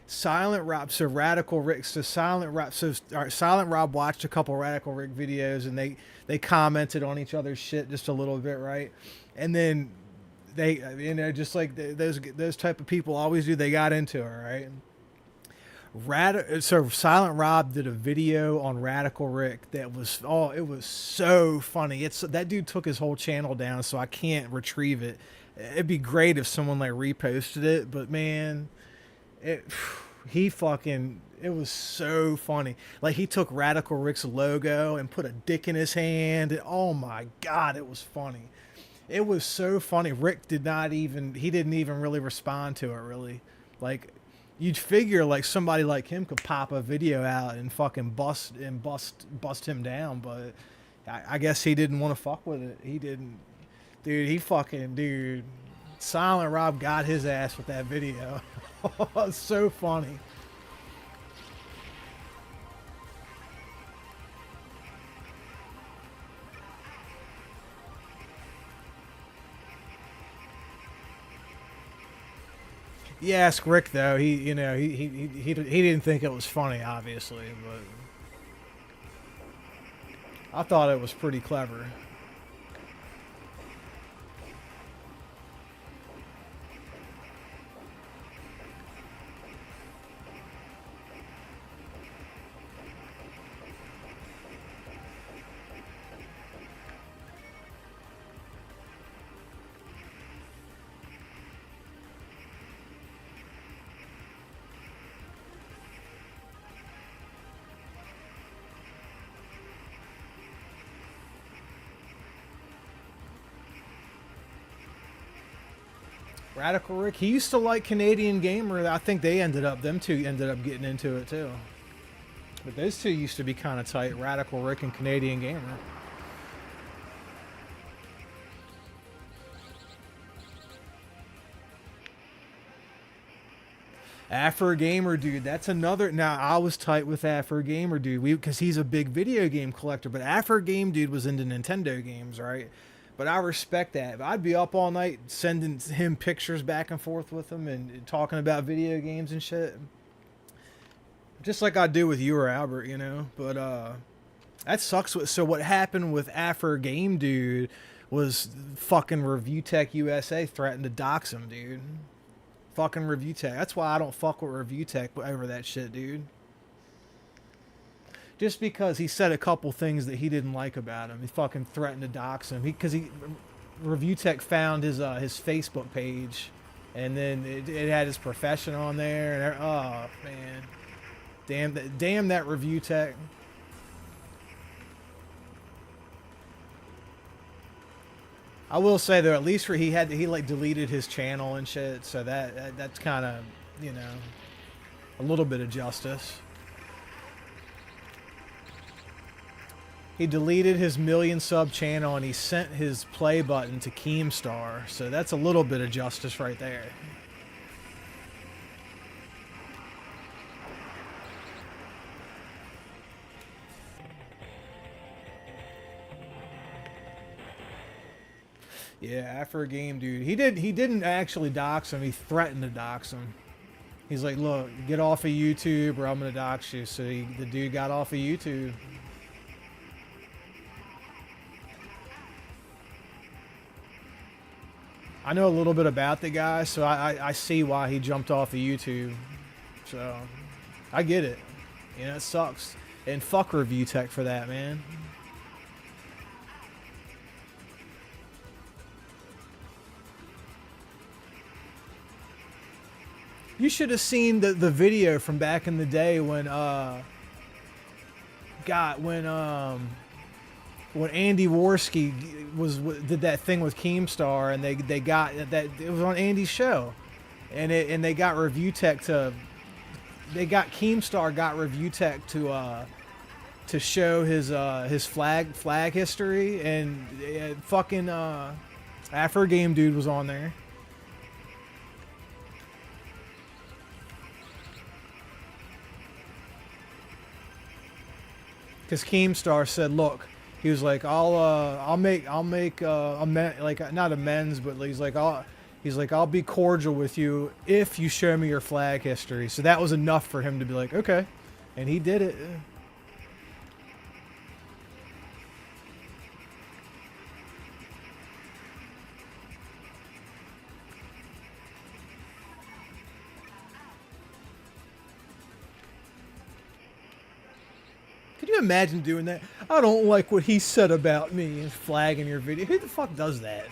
Silent Rob. So Radical Rick. So Silent Rob. So all right, Silent Rob watched a couple Radical Rick videos, and they commented on each other's shit just a little bit, right? And then they, you know, just like those type of people always do, they got into it, right? So Silent Rob did a video on Radical Rick that was, oh, it was so funny. That dude took his whole channel down, so I can't retrieve it. It'd be great if someone like reposted it, but man, it was so funny. Like he took Radical Rick's logo and put a dick in his hand. And, oh my god, it was funny. It was so funny. Rick didn't even really respond to it, really. Like, you'd figure like somebody like him could pop a video out and fucking bust him down, but I guess he didn't want to fuck with it. He didn't. Dude, Silent Rob got his ass with that video. It's so funny. You ask Rick though, he didn't think it was funny, obviously, but I thought it was pretty clever. Radical Rick, he used to like Canadian Gamer. I think them two ended up getting into it too. But those two used to be kind of tight, Radical Rick and Canadian Gamer. Afro Gamer, dude, that's another. Now, I was tight with Afro Gamer, dude, because he's a big video game collector. But Afro Game, dude, was into Nintendo games, right? But I respect that. I'd be up all night sending him pictures back and forth with him and talking about video games and shit. Just like I do with you or Albert, you know? But that sucks. So what happened with Afro Game, dude, was fucking Review Tech USA threatened to dox him, dude. Fucking Review Tech. That's why I don't fuck with Review Tech over that shit, dude. Just because he said a couple things that he didn't like about him. He fucking threatened to dox him. Because Review Tech found his Facebook page. And then it had his profession on there. And oh, man. Damn that Review Tech. I will say though, at least he like deleted his channel and shit, so that's kind of, you know, a little bit of justice. He deleted his 1 million sub channel and he sent his play button to Keemstar, so that's a little bit of justice right there. Yeah, after a game, dude. He didn't actually dox him. He threatened to dox him. He's like, look, get off of YouTube or I'm going to dox you. So the dude got off of YouTube. I know a little bit about the guy, so I see why he jumped off of YouTube. So, I get it. You know, it sucks. And fuck Review Tech for that, man. You should have seen the video from back in the day when when Andy Worski did that thing with Keemstar, and they got that, it was on Andy's show, and they got Review Tech to Keemstar got Review Tech to show his flag history, and fucking Afro Game dude was on there. Because Keemstar said, "Look," he was like, "I'll make like not amends, but he's like, I'll be cordial with you if you show me your flag history." So that was enough for him to be like, "Okay," and he did it. Could you imagine doing that? I don't like what he said about me and flagging your video. Who the fuck does that?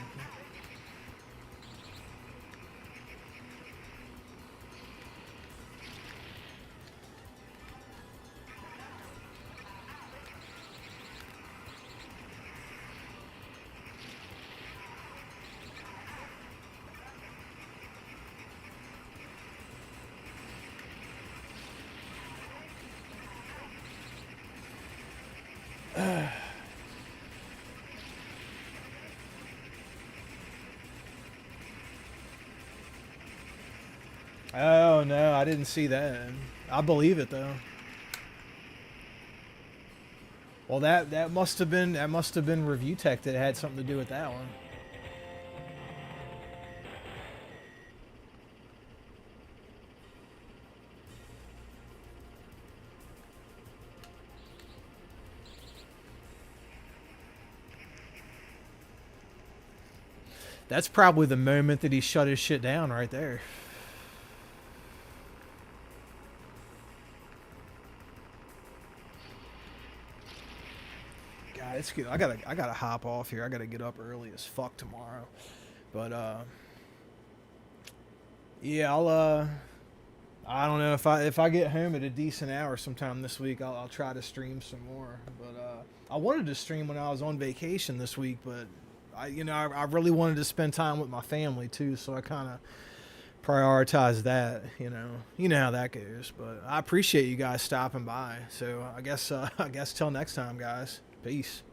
Oh no, I didn't see that. I believe it though. Well, that must have been Review Tech that had something to do with that one. That's probably the moment that he shut his shit down right there. God, it's good. I gotta hop off here. I gotta get up early as fuck tomorrow. But yeah, I don't know if I get home at a decent hour sometime this week, I'll try to stream some more. But I wanted to stream when I was on vacation this week, but I really wanted to spend time with my family too, so I kind of prioritized that. You know how that goes. But I appreciate you guys stopping by. So I guess till next time, guys. Peace.